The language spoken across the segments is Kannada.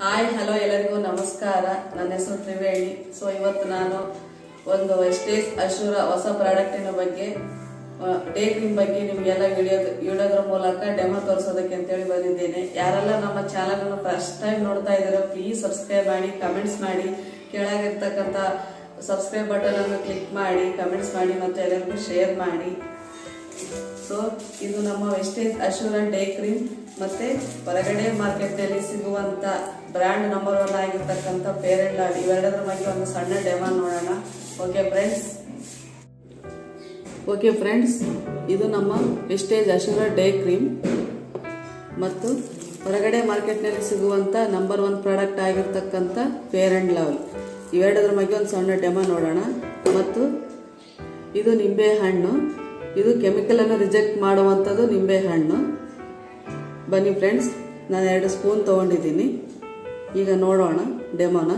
ಹಾಯ್ ಹಲೋ ಎಲ್ಲರಿಗೂ ನಮಸ್ಕಾರ. ನನ್ನ ಹೆಸರು ತ್ರಿವೇಣಿ. ಸೊ ಇವತ್ತು ನಾನು ಒಂದು ವೆಸ್ಟೇಜ್ ಅಶೂರ ಹೊಸ ಪ್ರಾಡಕ್ಟಿನ ಬಗ್ಗೆ ಡೇ ಕ್ರೀಮ್ ಬಗ್ಗೆ ನಿಮಗೆಲ್ಲ ವಿಡಿಯೋದ್ರ ಮೂಲಕ ಡೆಮೋ ತೋರಿಸೋದಕ್ಕೆ ಅಂತೇಳಿ ಬಂದಿದ್ದೇನೆ. ಯಾರೆಲ್ಲ ನಮ್ಮ ಚಾನಲ್ ಅನ್ನು ಫಸ್ಟ್ ಟೈಮ್ ನೋಡ್ತಾ ಇದ್ದೀರೋ ಪ್ಲೀಸ್ ಸಬ್ಸ್ಕ್ರೈಬ್ ಮಾಡಿ, ಕಮೆಂಟ್ಸ್ ಮಾಡಿ, ಕೆಳಗಿರ್ತಕ್ಕಂಥ ಸಬ್ಸ್ಕ್ರೈಬ್ ಬಟನ್ ಅನ್ನು ಕ್ಲಿಕ್ ಮಾಡಿ, ಕಮೆಂಟ್ಸ್ ಮಾಡಿ ಮತ್ತು ಎಲ್ಲರಿಗೂ ಶೇರ್ ಮಾಡಿ. ಸೊ ಇದು ನಮ್ಮ ವೆಸ್ಟೇಜ್ ಅಶೂರ ಡೇ ಕ್ರೀಮ್ ಮತ್ತೆ ಹೊರಗಡೆ ಮಾರ್ಕೆಟ್ನಲ್ಲಿ ಸಿಗುವಂತ ಬ್ರ್ಯಾಂಡ್ ನಂಬರ್ 1 ಆಗಿರ್ತಕ್ಕಂಥ ಫೇರ್ ಅಂಡ್ ಲವ್ಲಿ ಇವೆರಡರ ಬಗ್ಗೆ ಒಂದು ಸಣ್ಣ ಡೆಮೋ ನೋಡೋಣ. ಓಕೆ ಫ್ರೆಂಡ್ಸ್, ಇದು ನಮ್ಮ ವೆಸ್ಟೇಜ್ ಅಶೂರ ಡೇ ಕ್ರೀಮ್ ಮತ್ತು ಹೊರಗಡೆ ಮಾರ್ಕೆಟ್ನಲ್ಲಿ ಸಿಗುವಂತ ನಂಬರ್ 1 ಪ್ರಾಡಕ್ಟ್ ಆಗಿರ್ತಕ್ಕಂಥ ಫೇರ್ ಅಂಡ್ ಲವ್ಲಿ ಇವೆರಡರ ಬಗ್ಗೆ ಒಂದು ಸಣ್ಣ ಡೆಮೋ ನೋಡೋಣ. ಮತ್ತು ಇದು ನಿಂಬೆ ಹಣ್ಣು, ಇದು ಕೆಮಿಕಲ್ ಅನ್ನು ರಿಜೆಕ್ಟ್ ಮಾಡುವಂಥದ್ದು ನಿಂಬೆ ಹಣ್ಣು. ಬನ್ನಿ ಫ್ರೆಂಡ್ಸ್, ನಾನು 2 ಸ್ಪೂನ್ ತಗೊಂಡಿದ್ದೀನಿ. ಈಗ ನೋಡೋಣ ಡೆಮೋನ.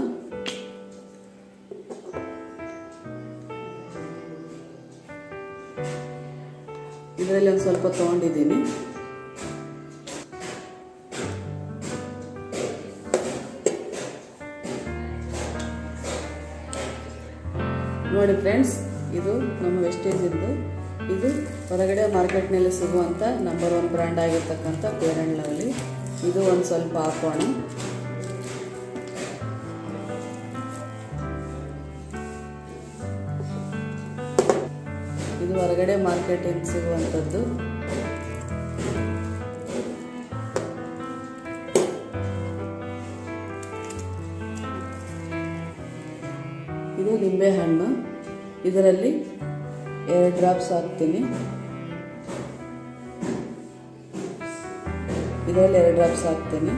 ಇದರಲ್ಲಿ ಒಂದು ಸ್ವಲ್ಪ ತಗೊಂಡಿದ್ದೀನಿ. ನೋಡಿ ಫ್ರೆಂಡ್ಸ್, ಇದು ನಮ್ಮ ವೆಸ್ಟೇಜ್ ಇಂದು. ಇದು ಹೊರಗಡೆ ಮಾರ್ಕೆಟ್ನಲ್ಲಿ ಸಿಗುವಂಥ ನಂಬರ್ 1 ಬ್ರ್ಯಾಂಡ್ ಆಗಿರ್ತಕ್ಕಂಥ ಫೇರ್ ಅಂಡ್ ಲವ್ಲಿ. ಇದು ಒಂದು ಸ್ವಲ್ಪ ಹಾಕೋಣ. ಇದು ಹೊರಗಡೆ ಮಾರ್ಕೆಟಿಂದ ಸಿಗುವಂಥದ್ದು. ಇದು ನಿಂಬೆ ಹಣ್ಣು, ಇದರಲ್ಲಿ 2 ಡ್ರಾಪ್ಸ್ ಹಾಕ್ತೀನಿ. ಇದರಲ್ಲಿ 2 ಡ್ರಾಪ್ಸ್ ಹಾಕ್ತೀನಿ.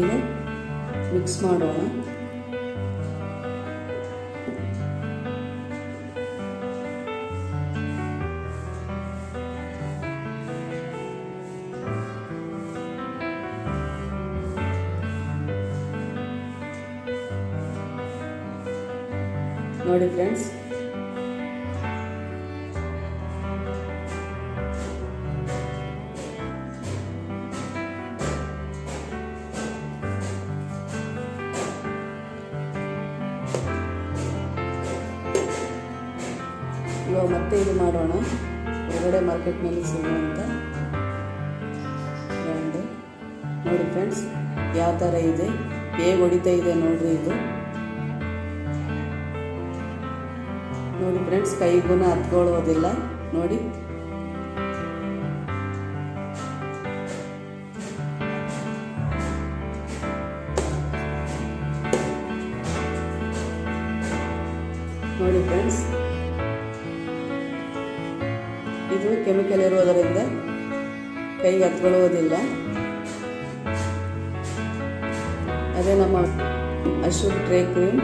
ಈಗ ಮಿಕ್ಸ್ ಮಾಡೋಣ. ನೋಡಿ ಫ್ರೆಂಡ್ಸ್, ಇವಾಗ ಮತ್ತೆ ಇದು ಮಾಡೋಣ. ಹೊರಗಡೆ ಮಾರ್ಕೆಟ್ನಲ್ಲಿ ಸಿಗುವಂಥ ಬ್ರ್ಯಾಂಡ್. ನೋಡಿ ಫ್ರೆಂಡ್ಸ್, ಯಾವ ಥರ ಇದೆ, ಹೇಗೆ ಹೊಡಿತಾ ಇದೆ ನೋಡ್ರಿ. ಇದು ನೋಡಿ ಫ್ರೆಂಡ್ಸ್, ಕೈಗೂ ಹತ್ಕೊಳ್ಳೋದಿಲ್ಲ ನೋಡಿ. ನೋಡಿ ಫ್ರೆಂಡ್ಸ್, ಇದು ಕೆಮಿಕಲ್ ಇರುವುದರಿಂದ ಕೈಗೆ ಹತ್ಕೊಳ್ಳುವುದಿಲ್ಲ. ಅದೇ ನಮ್ಮ ಅಶೂರ್ ಡೇ ಕ್ರೀಮ್.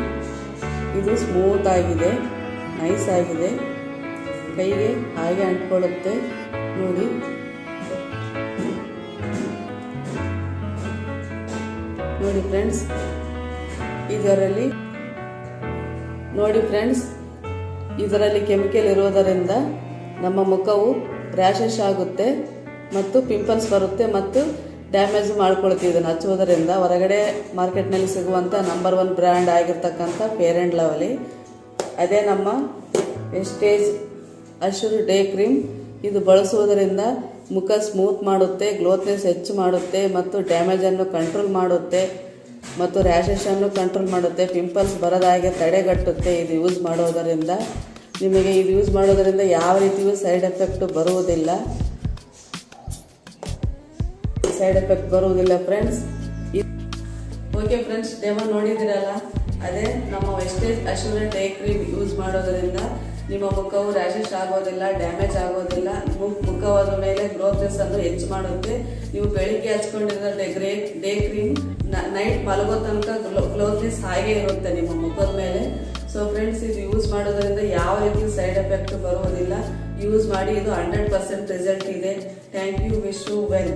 ಇದು ಸ್ಮೂತ್ ಆಗಿದೆ, ನೈಸ್ ಆಗಿದೆ, ಕೈಗೆ ಹಾಗೆ ಅಂಟ್ಕೊಳ್ಳುತ್ತೆ ನೋಡಿ. ನೋಡಿ ಫ್ರೆಂಡ್ಸ್, ಇದರಲ್ಲಿ ಕೆಮಿಕಲ್ ಇರುವುದರಿಂದ ನಮ್ಮ ಮುಖವು ರ್ಯಾಷಸ್ ಆಗುತ್ತೆ ಮತ್ತು ಪಿಂಪಲ್ಸ್ ಬರುತ್ತೆ ಮತ್ತು ಡ್ಯಾಮೇಜ್ ಮಾಡ್ಕೊಳ್ತೀವಿ ಇದನ್ನು ಹಚ್ಚುವುದರಿಂದ. ಹೊರಗಡೆ ಮಾರ್ಕೆಟ್ನಲ್ಲಿ ಸಿಗುವಂಥ ನಂಬರ್ 1 ಬ್ರ್ಯಾಂಡ್ ಆಗಿರ್ತಕ್ಕಂಥ ಫೇರ್ ಅಂಡ್ ಲವ್ಲಿ, ಅದೇ ನಮ್ಮ ವೆಸ್ಟೇಜ್ ಅಶೂರ್ ಡೇ ಕ್ರೀಮ್. ಇದು ಬಳಸುವುದರಿಂದ ಮುಖ ಸ್ಮೂತ್ ಮಾಡುತ್ತೆ, ಗ್ಲೋತ್ನೆಸ್ ಹೆಚ್ಚು ಮಾಡುತ್ತೆ ಮತ್ತು ಡ್ಯಾಮೇಜನ್ನು ಕಂಟ್ರೋಲ್ ಮಾಡುತ್ತೆ ಮತ್ತು ರ್ಯಾಷಸನ್ನು ಕಂಟ್ರೋಲ್ ಮಾಡುತ್ತೆ, ಪಿಂಪಲ್ಸ್ ಬರದಾಗೆ ತಡೆಗಟ್ಟುತ್ತೆ. ಇದು ಯೂಸ್ ಮಾಡೋದರಿಂದ ನಿಮಗೆ ಯಾವ ರೀತಿಯೂ ಸೈಡ್ ಎಫೆಕ್ಟ್ ಬರುವುದಿಲ್ಲ ಫ್ರೆಂಡ್ಸ್. ಓಕೆ ಫ್ರೆಂಡ್ಸ್, ಡೆಮೋ ನೋಡಿದಿರಲ್ಲ, ಅದೇ ನಮ್ಮ ವೆಸ್ಟೇಜ್ ಅಶೂರ್ ಡೇ ಕ್ರೀಮ್ ಯೂಸ್ ಮಾಡೋದ್ರಿಂದ ನಿಮ್ಮ ಮುಖವು ರ್ಯಾಷಸ್ ಆಗೋದಿಲ್ಲ, ಡ್ಯಾಮೇಜ್ ಆಗೋದಿಲ್ಲ. ಮುಖವಾದ ಮೇಲೆ ಗ್ರೋತ್ನೆಸ್ ಅನ್ನು ಹೆಚ್ಚು ಮಾಡುತ್ತೆ. ನೀವು ಬೆಳಿಗ್ಗೆ ಹಚ್ಕೊಂಡಿರೋ ಡೇ ಕ್ರೀಮ್ ನೈಟ್ ಮಲಗೋ ತನಕ ಗ್ಲೋತ್ನೆಸ್ ಹಾಗೆ ಇರುತ್ತೆ ನಿಮ್ಮ ಮುಖದ ಮೇಲೆ. ಸೊ ಫ್ರೆಂಡ್ಸ್, ಇದು ಯೂಸ್ ಮಾಡೋದ್ರಿಂದ ಯಾವ ರೀತಿ ಸೈಡ್ ಎಫೆಕ್ಟ್ ಬರುವುದಿಲ್ಲ. ಯೂಸ್ ಮಾಡಿ, ಇದು 100% ರಿಸಲ್ಟ್ ಇದೆ. Thank you. Wish you well.